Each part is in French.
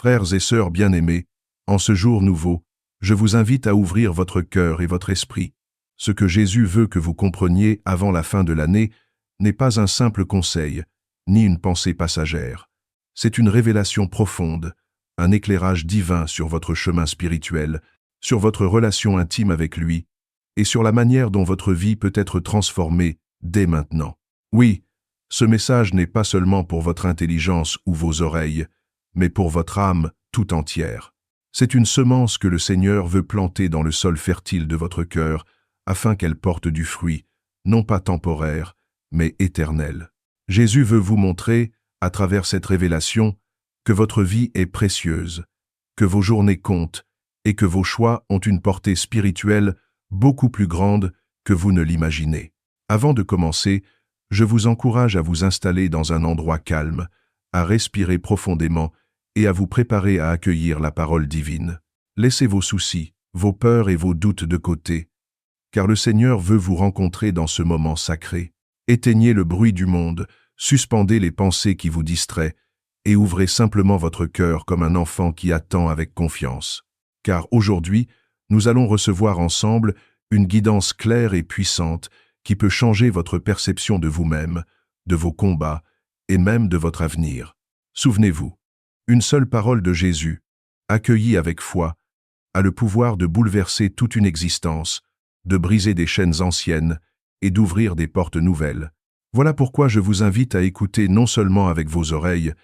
Frères et sœurs bien-aimés, en ce jour nouveau, je vous invite à ouvrir votre cœur et votre esprit. Ce que Jésus veut que vous compreniez avant la fin de l'année n'est pas un simple conseil, ni une pensée passagère. C'est une révélation profonde, un éclairage divin sur votre chemin spirituel, sur votre relation intime avec lui, et sur la manière dont votre vie peut être transformée dès maintenant. Oui, ce message n'est pas seulement pour votre intelligence ou vos oreilles, mais pour votre âme tout entière. C'est une semence que le Seigneur veut planter dans le sol fertile de votre cœur, afin qu'elle porte du fruit, non pas temporaire, mais éternel. Jésus veut vous montrer, à travers cette révélation, que votre vie est précieuse, que vos journées comptent, et que vos choix ont une portée spirituelle beaucoup plus grande que vous ne l'imaginez. Avant de commencer, je vous encourage à vous installer dans un endroit calme, à respirer profondément et à vous préparer à accueillir la parole divine. Laissez vos soucis, vos peurs et vos doutes de côté, car le Seigneur veut vous rencontrer dans ce moment sacré. Éteignez le bruit du monde, suspendez les pensées qui vous distraient, et ouvrez simplement votre cœur comme un enfant qui attend avec confiance. Car aujourd'hui, nous allons recevoir ensemble une guidance claire et puissante qui peut changer votre perception de vous-même, de vos combats et même de votre avenir. Souvenez-vous, une seule parole de Jésus, accueillie avec foi, a le pouvoir de bouleverser toute une existence, de briser des chaînes anciennes et d'ouvrir des portes nouvelles. Voilà pourquoi je vous invite à écouter non seulement avec vos oreilles,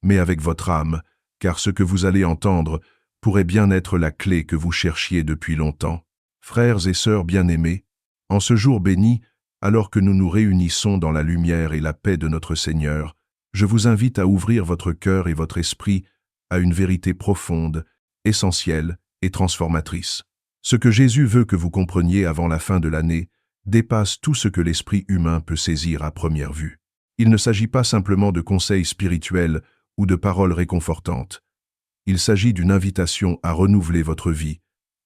mais avec votre âme, car ce que vous allez entendre pourrait bien être la clé que vous cherchiez depuis longtemps. Frères et sœurs bien-aimés, en ce jour béni, alors que nous nous réunissons dans la lumière et la paix de notre Seigneur, je vous invite à ouvrir votre cœur et votre esprit à une vérité profonde, essentielle et transformatrice. Ce que Jésus veut que vous compreniez avant la fin de l'année dépasse tout ce que l'esprit humain peut saisir à première vue. Il ne s'agit pas simplement de conseils spirituels ou de paroles réconfortantes. Il s'agit d'une invitation à renouveler votre vie,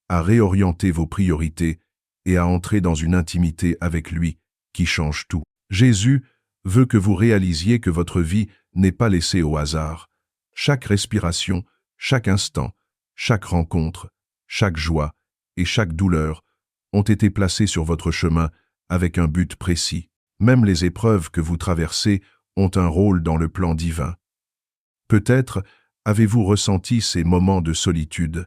à réorienter vos priorités et à entrer dans une intimité avec lui qui change tout. Jésus veut que vous réalisiez que votre vie n'est pas laissée au hasard. Chaque respiration, chaque instant, chaque rencontre, chaque joie et chaque douleur ont été placés sur votre chemin avec un but précis. Même les épreuves que vous traversez ont un rôle dans le plan divin. Peut-être avez-vous ressenti ces moments de solitude,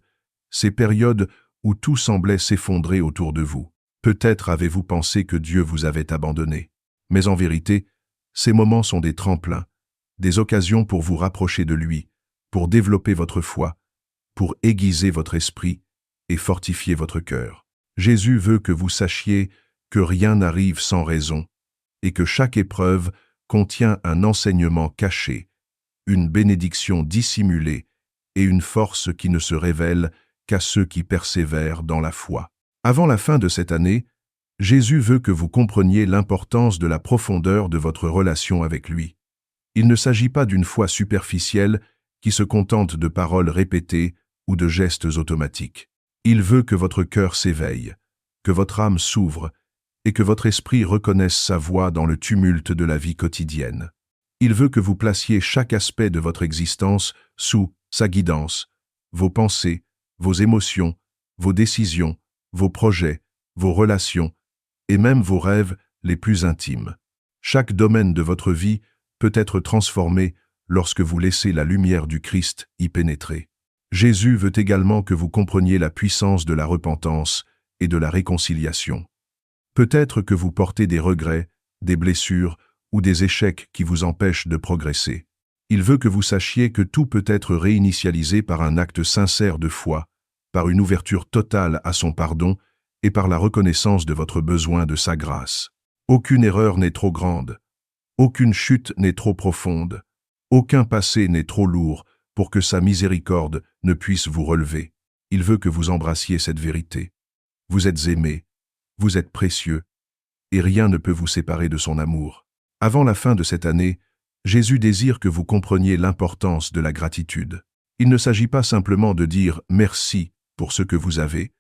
ces périodes où tout semblait s'effondrer autour de vous. Peut-être avez-vous pensé que Dieu vous avait abandonné. Mais en vérité, ces moments sont des tremplins, des occasions pour vous rapprocher de lui, pour développer votre foi, pour aiguiser votre esprit et fortifier votre cœur. Jésus veut que vous sachiez que rien n'arrive sans raison et que chaque épreuve contient un enseignement caché, une bénédiction dissimulée et une force qui ne se révèle qu'à ceux qui persévèrent dans la foi. Avant la fin de cette année, Jésus veut que vous compreniez l'importance de la profondeur de votre relation avec lui. Il ne s'agit pas d'une foi superficielle qui se contente de paroles répétées ou de gestes automatiques. Il veut que votre cœur s'éveille, que votre âme s'ouvre et que votre esprit reconnaisse sa voix dans le tumulte de la vie quotidienne. Il veut que vous placiez chaque aspect de votre existence sous sa guidance, vos pensées, vos émotions, vos décisions, vos projets, vos relations et même vos rêves les plus intimes. Chaque domaine de votre vie peut être transformé lorsque vous laissez la lumière du Christ y pénétrer. Jésus veut également que vous compreniez la puissance de la repentance et de la réconciliation. Peut-être que vous portez des regrets, des blessures ou des échecs qui vous empêchent de progresser. Il veut que vous sachiez que tout peut être réinitialisé par un acte sincère de foi, par une ouverture totale à son pardon et par la reconnaissance de votre besoin de sa grâce. Aucune erreur n'est trop grande, aucune chute n'est trop profonde, aucun passé n'est trop lourd pour que sa miséricorde ne puisse vous relever. Il veut que vous embrassiez cette vérité. Vous êtes aimé, vous êtes précieux, et rien ne peut vous séparer de son amour. Avant la fin de cette année, Jésus désire que vous compreniez l'importance de la gratitude. Il ne s'agit pas simplement de dire « merci » pour ce que vous avez,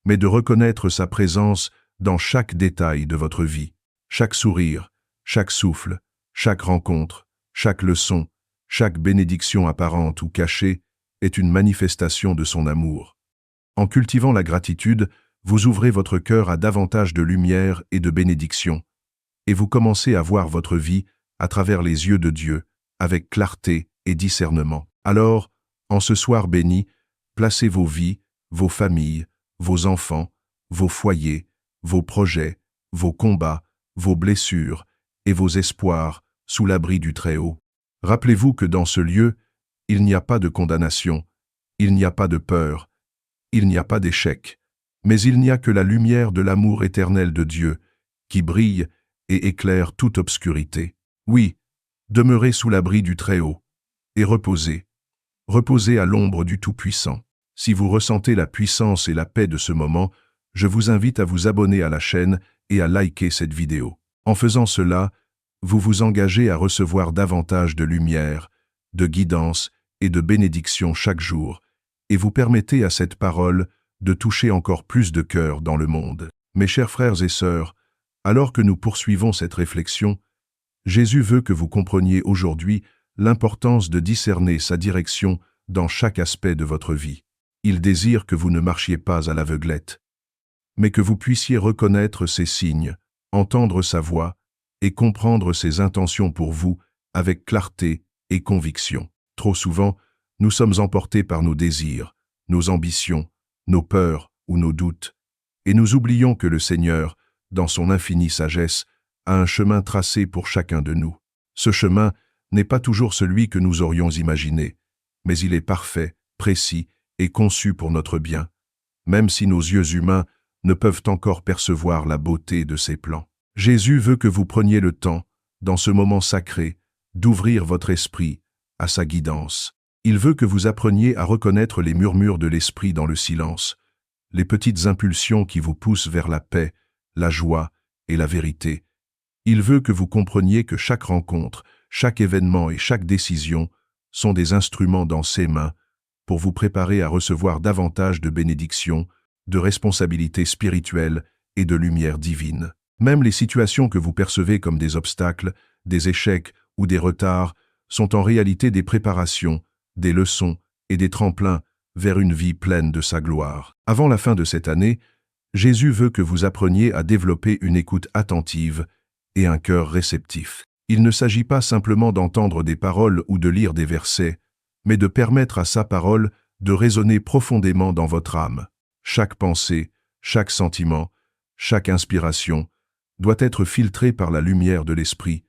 mais de reconnaître sa présence dans chaque détail de votre vie. Chaque sourire, chaque souffle, chaque rencontre, chaque leçon, chaque bénédiction apparente ou cachée est une manifestation de son amour. En cultivant la gratitude, vous ouvrez votre cœur à davantage de lumière et de bénédiction, et vous commencez à voir votre vie à travers les yeux de Dieu, avec clarté et discernement. Alors, en ce soir béni, placez vos vies, vos familles, vos enfants, vos foyers, vos projets, vos combats, vos blessures et vos espoirs sous l'abri du Très-Haut. Rappelez-vous que dans ce lieu, il n'y a pas de condamnation, il n'y a pas de peur, il n'y a pas d'échec, mais il n'y a que la lumière de l'amour éternel de Dieu qui brille et éclaire toute obscurité. Oui, demeurez sous l'abri du Très-Haut et reposez. Reposez à l'ombre du Tout-Puissant. Si vous ressentez la puissance et la paix de ce moment, je vous invite à vous abonner à la chaîne et à liker cette vidéo. En faisant cela, vous vous engagez à recevoir davantage de lumière, de guidance et de bénédiction chaque jour, et vous permettez à cette parole de toucher encore plus de cœurs dans le monde. Mes chers frères et sœurs, alors que nous poursuivons cette réflexion, Jésus veut que vous compreniez aujourd'hui l'importance de discerner sa direction dans chaque aspect de votre vie. Il désire que vous ne marchiez pas à l'aveuglette, mais que vous puissiez reconnaître ses signes, entendre sa voix et comprendre ses intentions pour vous avec clarté et conviction. Trop souvent, nous sommes emportés par nos désirs, nos ambitions, nos peurs ou nos doutes, et nous oublions que le Seigneur, dans son infinie sagesse, a un chemin tracé pour chacun de nous. Ce chemin n'est pas toujours celui que nous aurions imaginé, mais il est parfait, précis et conçu pour notre bien, même si nos yeux humains ne peuvent encore percevoir la beauté de ses plans. Jésus veut que vous preniez le temps, dans ce moment sacré, d'ouvrir votre esprit à sa guidance. Il veut que vous appreniez à reconnaître les murmures de l'esprit dans le silence, les petites impulsions qui vous poussent vers la paix, la joie et la vérité. Il veut que vous compreniez que chaque rencontre, chaque événement et chaque décision sont des instruments dans ses mains pour vous préparer à recevoir davantage de bénédictions, de responsabilités spirituelles et de lumière divine. Même les situations que vous percevez comme des obstacles, des échecs ou des retards sont en réalité des préparations, des leçons et des tremplins vers une vie pleine de sa gloire. Avant la fin de cette année, Jésus veut que vous appreniez à développer une écoute attentive et un cœur réceptif. Il ne s'agit pas simplement d'entendre des paroles ou de lire des versets, mais de permettre à sa parole de résonner profondément dans votre âme. Chaque pensée, chaque sentiment, chaque inspiration doit être filtrée par la lumière de l'Esprit,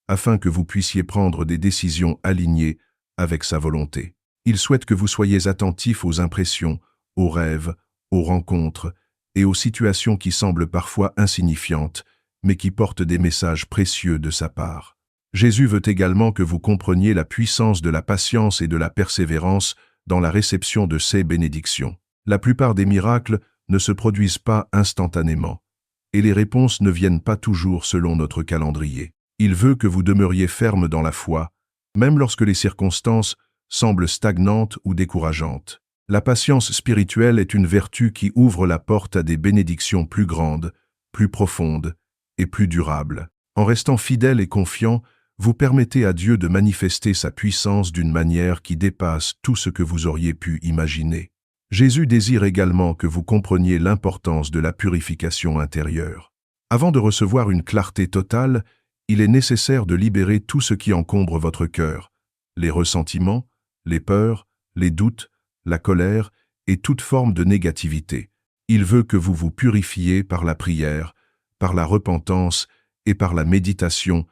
afin que vous puissiez prendre des décisions alignées avec sa volonté. Il souhaite que vous soyez attentifs aux impressions, aux rêves, aux rencontres et aux situations qui semblent parfois insignifiantes, mais qui portent des messages précieux de sa part. Jésus veut également que vous compreniez la puissance de la patience et de la persévérance dans la réception de ses bénédictions. La plupart des miracles ne se produisent pas instantanément, et les réponses ne viennent pas toujours selon notre calendrier. Il veut que vous demeuriez ferme dans la foi, même lorsque les circonstances semblent stagnantes ou décourageantes. La patience spirituelle est une vertu qui ouvre la porte à des bénédictions plus grandes, plus profondes et plus durables. En restant fidèle et confiant, vous permettez à Dieu de manifester sa puissance d'une manière qui dépasse tout ce que vous auriez pu imaginer. Jésus désire également que vous compreniez l'importance de la purification intérieure. Avant de recevoir une clarté totale, il est nécessaire de libérer tout ce qui encombre votre cœur, les ressentiments, les peurs, les doutes, la colère et toute forme de négativité. Il veut que vous vous purifiez par la prière, par la repentance et par la méditation,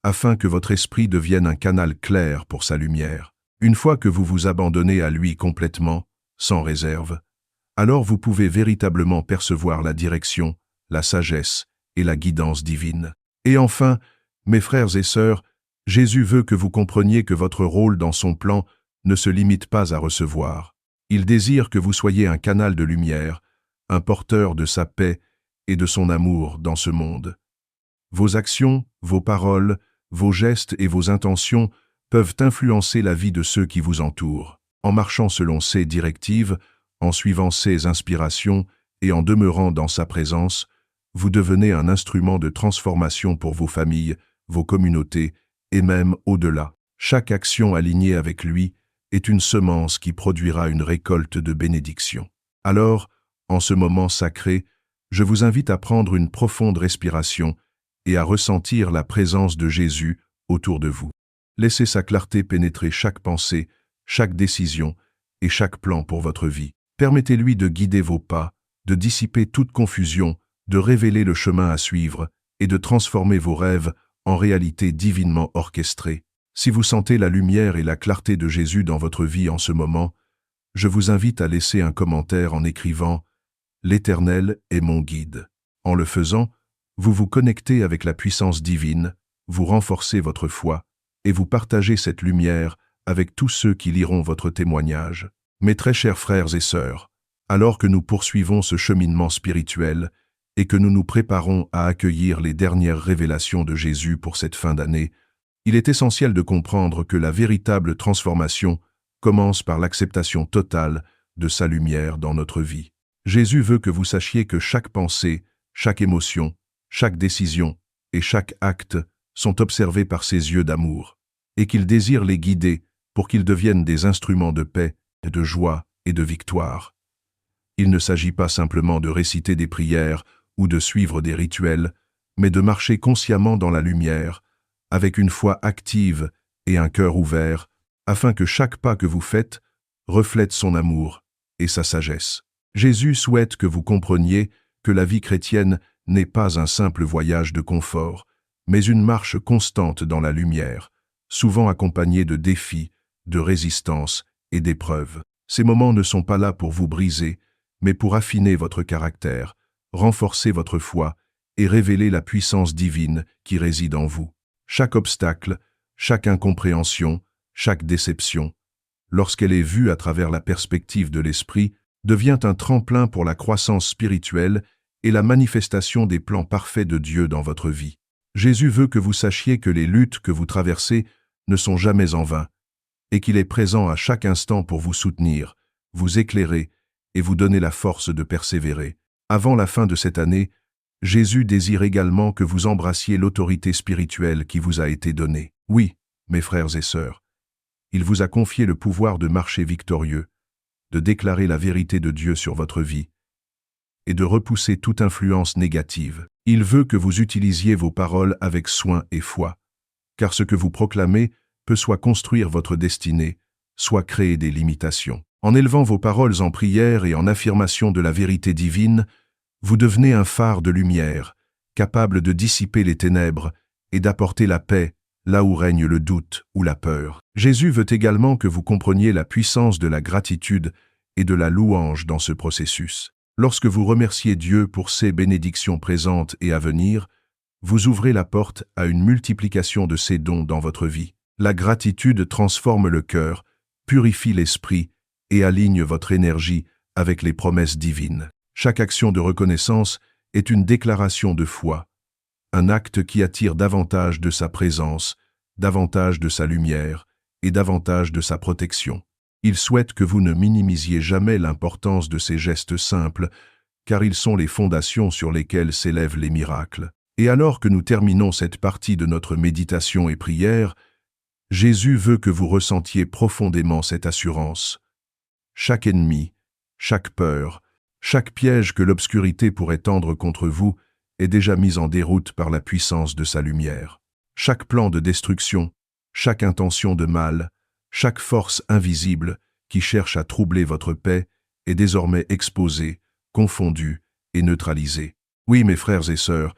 afin que votre esprit devienne un canal clair pour sa lumière. Une fois que vous vous abandonnez à lui complètement, sans réserve, alors vous pouvez véritablement percevoir la direction, la sagesse et la guidance divine. Et enfin, mes frères et sœurs, Jésus veut que vous compreniez que votre rôle dans son plan ne se limite pas à recevoir. Il désire que vous soyez un canal de lumière, un porteur de sa paix et de son amour dans ce monde. Vos actions, vos paroles, vos gestes et vos intentions peuvent influencer la vie de ceux qui vous entourent. En marchant selon ses directives, en suivant ses inspirations et en demeurant dans sa présence, vous devenez un instrument de transformation pour vos familles, vos communautés et même au-delà. Chaque action alignée avec lui est une semence qui produira une récolte de bénédiction. Alors, en ce moment sacré, je vous invite à prendre une profonde respiration et à ressentir la présence de Jésus autour de vous. Laissez sa clarté pénétrer chaque pensée, chaque décision et chaque plan pour votre vie. Permettez-lui de guider vos pas, de dissiper toute confusion, de révéler le chemin à suivre et de transformer vos rêves en réalités divinement orchestrées. Si vous sentez la lumière et la clarté de Jésus dans votre vie en ce moment, je vous invite à laisser un commentaire en écrivant « L'Éternel est mon guide ». En le faisant, vous vous connectez avec la puissance divine, vous renforcez votre foi et vous partagez cette lumière avec tous ceux qui liront votre témoignage. Mes très chers frères et sœurs, alors que nous poursuivons ce cheminement spirituel et que nous nous préparons à accueillir les dernières révélations de Jésus pour cette fin d'année, il est essentiel de comprendre que la véritable transformation commence par l'acceptation totale de sa lumière dans notre vie. Jésus veut que vous sachiez que chaque pensée, chaque émotion, chaque décision et chaque acte sont observés par ses yeux d'amour, et qu'il désire les guider pour qu'ils deviennent des instruments de paix, de joie et de victoire. Il ne s'agit pas simplement de réciter des prières ou de suivre des rituels, mais de marcher consciemment dans la lumière, avec une foi active et un cœur ouvert, afin que chaque pas que vous faites reflète son amour et sa sagesse. Jésus souhaite que vous compreniez que la vie chrétienne n'est pas un simple voyage de confort, mais une marche constante dans la lumière, souvent accompagnée de défis, de résistance et d'épreuves. Ces moments ne sont pas là pour vous briser, mais pour affiner votre caractère, renforcer votre foi et révéler la puissance divine qui réside en vous. Chaque obstacle, chaque incompréhension, chaque déception, lorsqu'elle est vue à travers la perspective de l'esprit, devient un tremplin pour la croissance spirituelle et la manifestation des plans parfaits de Dieu dans votre vie. Jésus veut que vous sachiez que les luttes que vous traversez ne sont jamais en vain, et qu'il est présent à chaque instant pour vous soutenir, vous éclairer et vous donner la force de persévérer. Avant la fin de cette année, Jésus désire également que vous embrassiez l'autorité spirituelle qui vous a été donnée. Oui, mes frères et sœurs, il vous a confié le pouvoir de marcher victorieux, de déclarer la vérité de Dieu sur votre vie et de repousser toute influence négative. Il veut que vous utilisiez vos paroles avec soin et foi, car ce que vous proclamez peut soit construire votre destinée, soit créer des limitations. En élevant vos paroles en prière et en affirmation de la vérité divine, vous devenez un phare de lumière, capable de dissiper les ténèbres et d'apporter la paix là où règne le doute ou la peur. Jésus veut également que vous compreniez la puissance de la gratitude et de la louange dans ce processus. Lorsque vous remerciez Dieu pour ses bénédictions présentes et à venir, vous ouvrez la porte à une multiplication de ses dons dans votre vie. La gratitude transforme le cœur, purifie l'esprit et aligne votre énergie avec les promesses divines. Chaque action de reconnaissance est une déclaration de foi, un acte qui attire davantage de sa présence, davantage de sa lumière et davantage de sa protection. Il souhaite que vous ne minimisiez jamais l'importance de ces gestes simples, car ils sont les fondations sur lesquelles s'élèvent les miracles. Et alors que nous terminons cette partie de notre méditation et prière, Jésus veut que vous ressentiez profondément cette assurance. Chaque ennemi, chaque peur, chaque piège que l'obscurité pourrait tendre contre vous est déjà mis en déroute par la puissance de sa lumière. Chaque plan de destruction, chaque intention de mal, chaque force invisible qui cherche à troubler votre paix est désormais exposée, confondue et neutralisée. Oui, mes frères et sœurs,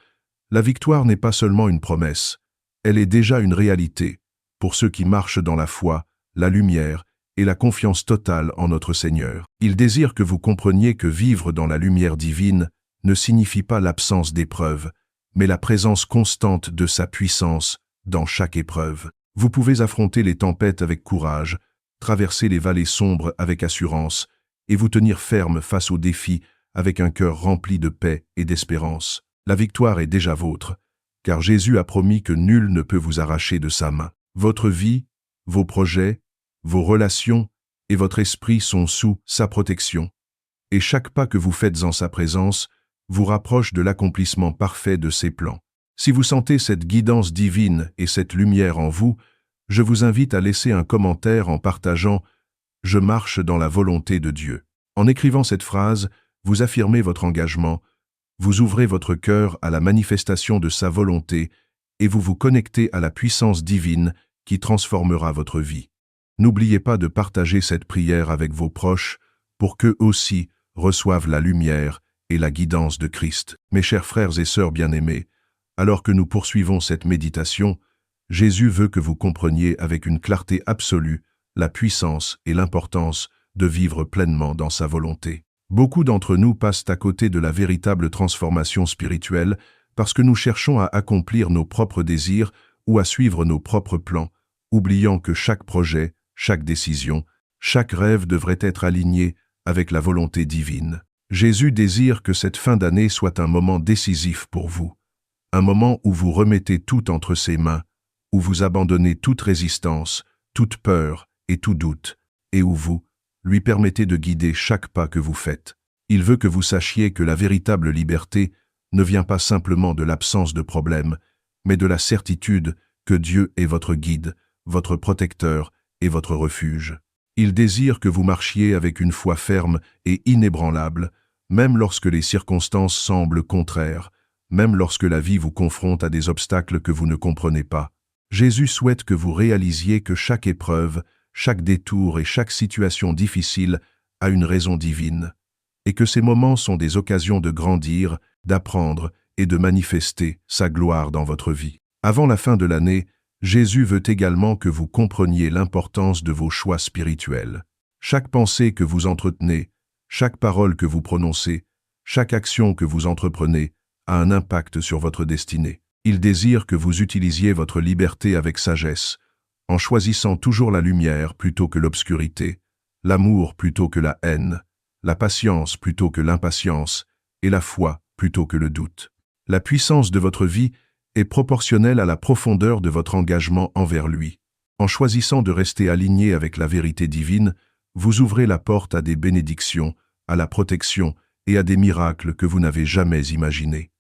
la victoire n'est pas seulement une promesse, elle est déjà une réalité pour ceux qui marchent dans la foi, la lumière et la confiance totale en notre Seigneur. Il désire que vous compreniez que vivre dans la lumière divine ne signifie pas l'absence d'épreuves, mais la présence constante de sa puissance dans chaque épreuve. Vous pouvez affronter les tempêtes avec courage, traverser les vallées sombres avec assurance, et vous tenir ferme face aux défis avec un cœur rempli de paix et d'espérance. La victoire est déjà vôtre, car Jésus a promis que nul ne peut vous arracher de sa main. Votre vie, vos projets, vos relations et votre esprit sont sous sa protection, et chaque pas que vous faites en sa présence vous rapproche de l'accomplissement parfait de ses plans. Si vous sentez cette guidance divine et cette lumière en vous, je vous invite à laisser un commentaire en partageant « Je marche dans la volonté de Dieu ». En écrivant cette phrase, vous affirmez votre engagement, vous ouvrez votre cœur à la manifestation de sa volonté et vous vous connectez à la puissance divine qui transformera votre vie. N'oubliez pas de partager cette prière avec vos proches pour qu'eux aussi reçoivent la lumière et la guidance de Christ. Mes chers frères et sœurs bien-aimés, alors que nous poursuivons cette méditation, Jésus veut que vous compreniez avec une clarté absolue la puissance et l'importance de vivre pleinement dans sa volonté. Beaucoup d'entre nous passent à côté de la véritable transformation spirituelle parce que nous cherchons à accomplir nos propres désirs ou à suivre nos propres plans, oubliant que chaque projet, chaque décision, chaque rêve devrait être aligné avec la volonté divine. Jésus désire que cette fin d'année soit un moment décisif pour vous, un moment où vous remettez tout entre ses mains, où vous abandonnez toute résistance, toute peur et tout doute, et où vous lui permettez de guider chaque pas que vous faites. Il veut que vous sachiez que la véritable liberté ne vient pas simplement de l'absence de problèmes, mais de la certitude que Dieu est votre guide, votre protecteur et votre refuge. Il désire que vous marchiez avec une foi ferme et inébranlable, même lorsque les circonstances semblent contraires, même lorsque la vie vous confronte à des obstacles que vous ne comprenez pas. Jésus souhaite que vous réalisiez que chaque épreuve, chaque détour et chaque situation difficile a une raison divine, et que ces moments sont des occasions de grandir, d'apprendre et de manifester sa gloire dans votre vie. Avant la fin de l'année, Jésus veut également que vous compreniez l'importance de vos choix spirituels. Chaque pensée que vous entretenez, chaque parole que vous prononcez, chaque action que vous entreprenez a un impact sur votre destinée. Il désire que vous utilisiez votre liberté avec sagesse, en choisissant toujours la lumière plutôt que l'obscurité, l'amour plutôt que la haine, la patience plutôt que l'impatience et la foi plutôt que le doute. La puissance de votre vie est proportionnelle à la profondeur de votre engagement envers lui. En choisissant de rester aligné avec la vérité divine, vous ouvrez la porte à des bénédictions, à la protection et à des miracles que vous n'avez jamais imaginés.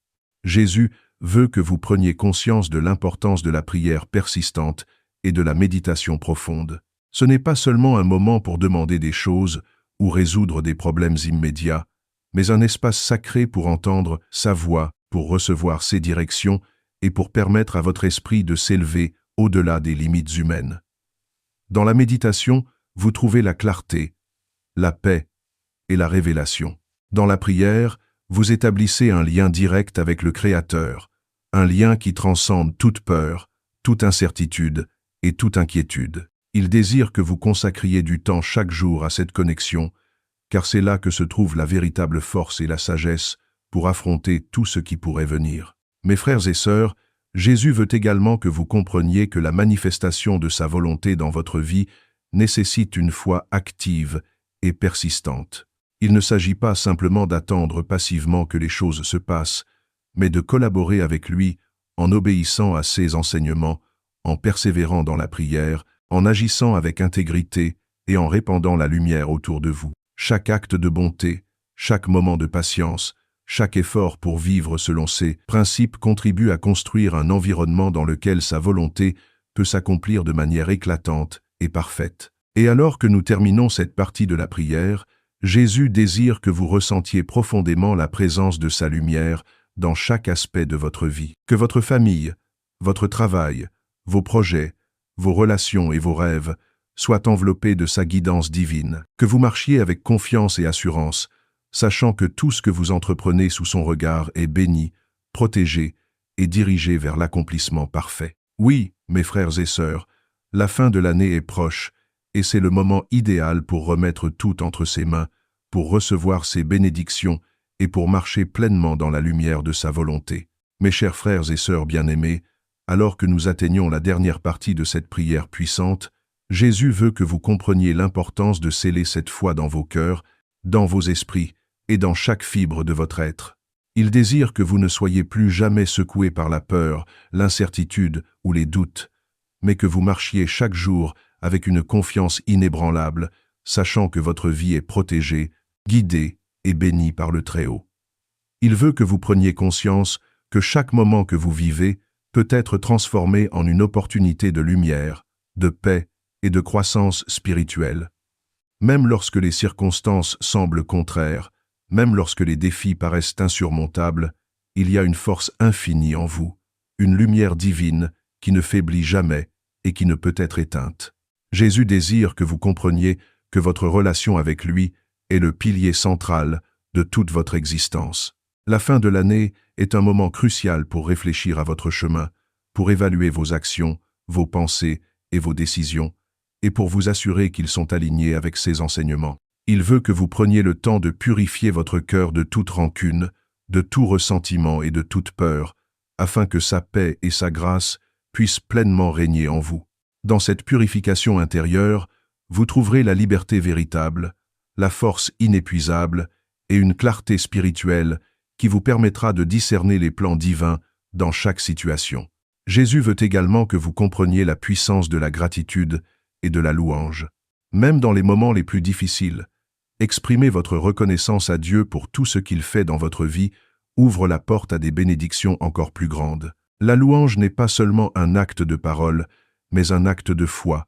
Jésus veut que vous preniez conscience de l'importance de la prière persistante et de la méditation profonde. Ce n'est pas seulement un moment pour demander des choses ou résoudre des problèmes immédiats, mais un espace sacré pour entendre sa voix, pour recevoir ses directions et pour permettre à votre esprit de s'élever au-delà des limites humaines. Dans la méditation, vous trouvez la clarté, la paix et la révélation. Dans la prière, vous établissez un lien direct avec le Créateur, un lien qui transcende toute peur, toute incertitude et toute inquiétude. Il désire que vous consacriez du temps chaque jour à cette connexion, car c'est là que se trouve la véritable force et la sagesse pour affronter tout ce qui pourrait venir. Mes frères et sœurs, Jésus veut également que vous compreniez que la manifestation de sa volonté dans votre vie nécessite une foi active et persistante. Il ne s'agit pas simplement d'attendre passivement que les choses se passent, mais de collaborer avec lui en obéissant à ses enseignements, en persévérant dans la prière, en agissant avec intégrité et en répandant la lumière autour de vous. Chaque acte de bonté, chaque moment de patience, chaque effort pour vivre selon ses principes contribue à construire un environnement dans lequel sa volonté peut s'accomplir de manière éclatante et parfaite. Et alors que nous terminons cette partie de la prière, Jésus désire que vous ressentiez profondément la présence de sa lumière dans chaque aspect de votre vie. Que votre famille, votre travail, vos projets, vos relations et vos rêves soient enveloppés de sa guidance divine. Que vous marchiez avec confiance et assurance, sachant que tout ce que vous entreprenez sous son regard est béni, protégé et dirigé vers l'accomplissement parfait. Oui, mes frères et sœurs, la fin de l'année est proche, et c'est le moment idéal pour remettre tout entre ses mains, pour recevoir ses bénédictions et pour marcher pleinement dans la lumière de sa volonté. Mes chers frères et sœurs bien-aimés, alors que nous atteignons la dernière partie de cette prière puissante, Jésus veut que vous compreniez l'importance de sceller cette foi dans vos cœurs, dans vos esprits et dans chaque fibre de votre être. Il désire que vous ne soyez plus jamais secoués par la peur, l'incertitude ou les doutes, mais que vous marchiez chaque jour avec une confiance inébranlable, sachant que votre vie est protégée, guidée et bénie par le Très-Haut. Il veut que vous preniez conscience que chaque moment que vous vivez peut être transformé en une opportunité de lumière, de paix et de croissance spirituelle. Même lorsque les circonstances semblent contraires, même lorsque les défis paraissent insurmontables, il y a une force infinie en vous, une lumière divine qui ne faiblit jamais et qui ne peut être éteinte. Jésus désire que vous compreniez que votre relation avec lui est le pilier central de toute votre existence. La fin de l'année est un moment crucial pour réfléchir à votre chemin, pour évaluer vos actions, vos pensées et vos décisions, et pour vous assurer qu'ils sont alignés avec ses enseignements. Il veut que vous preniez le temps de purifier votre cœur de toute rancune, de tout ressentiment et de toute peur, afin que sa paix et sa grâce puissent pleinement régner en vous. Dans cette purification intérieure, vous trouverez la liberté véritable, la force inépuisable et une clarté spirituelle qui vous permettra de discerner les plans divins dans chaque situation. Jésus veut également que vous compreniez la puissance de la gratitude et de la louange. Même dans les moments les plus difficiles, exprimer votre reconnaissance à Dieu pour tout ce qu'il fait dans votre vie ouvre la porte à des bénédictions encore plus grandes. La louange n'est pas seulement un acte de parole, mais un acte de foi,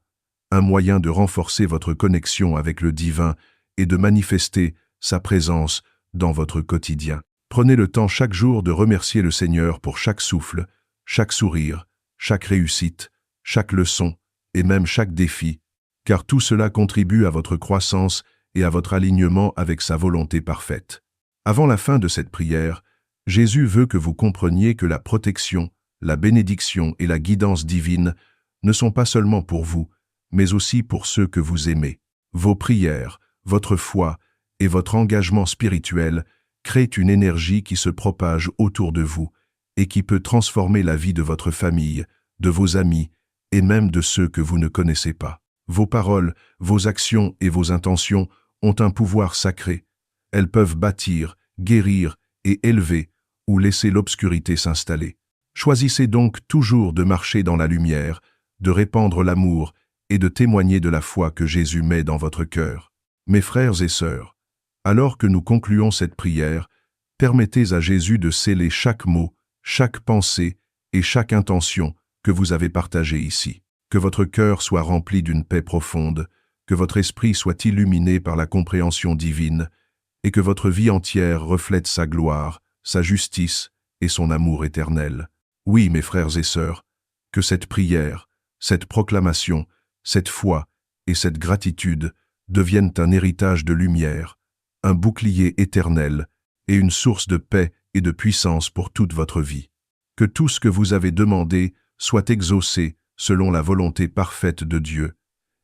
un moyen de renforcer votre connexion avec le divin et de manifester sa présence dans votre quotidien. Prenez le temps chaque jour de remercier le Seigneur pour chaque souffle, chaque sourire, chaque réussite, chaque leçon et même chaque défi, car tout cela contribue à votre croissance et à votre alignement avec sa volonté parfaite. Avant la fin de cette prière, Jésus veut que vous compreniez que la protection, la bénédiction et la guidance divine ne sont pas seulement pour vous, mais aussi pour ceux que vous aimez. Vos prières, votre foi et votre engagement spirituel créent une énergie qui se propage autour de vous et qui peut transformer la vie de votre famille, de vos amis et même de ceux que vous ne connaissez pas. Vos paroles, vos actions et vos intentions ont un pouvoir sacré. Elles peuvent bâtir, guérir et élever ou laisser l'obscurité s'installer. Choisissez donc toujours de marcher dans la lumière, de répandre l'amour et de témoigner de la foi que Jésus met dans votre cœur. Mes frères et sœurs, alors que nous concluons cette prière, permettez à Jésus de sceller chaque mot, chaque pensée et chaque intention que vous avez partagée ici. Que votre cœur soit rempli d'une paix profonde, que votre esprit soit illuminé par la compréhension divine, et que votre vie entière reflète sa gloire, sa justice et son amour éternel. Oui, mes frères et sœurs, que cette prière, cette proclamation, cette foi et cette gratitude deviennent un héritage de lumière, un bouclier éternel et une source de paix et de puissance pour toute votre vie. Que tout ce que vous avez demandé soit exaucé selon la volonté parfaite de Dieu,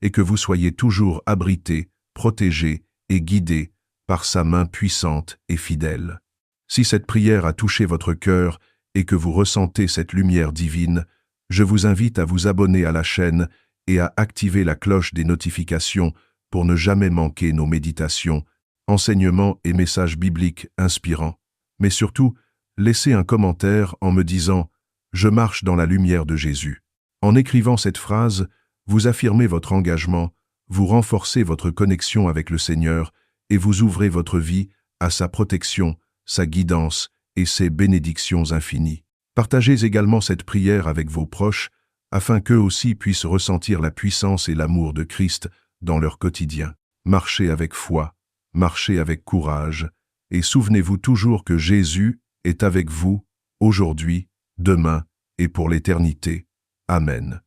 et que vous soyez toujours abrités, protégés et guidés par sa main puissante et fidèle. Si cette prière a touché votre cœur et que vous ressentez cette lumière divine, je vous invite à vous abonner à la chaîne et à activer la cloche des notifications pour ne jamais manquer nos méditations, enseignements et messages bibliques inspirants. Mais surtout, laissez un commentaire en me disant « Je marche dans la lumière de Jésus ». En écrivant cette phrase, vous affirmez votre engagement, vous renforcez votre connexion avec le Seigneur et vous ouvrez votre vie à sa protection, sa guidance et ses bénédictions infinies. Partagez également cette prière avec vos proches afin qu'eux aussi puissent ressentir la puissance et l'amour de Christ dans leur quotidien. Marchez avec foi, marchez avec courage et souvenez-vous toujours que Jésus est avec vous aujourd'hui, demain et pour l'éternité. Amen.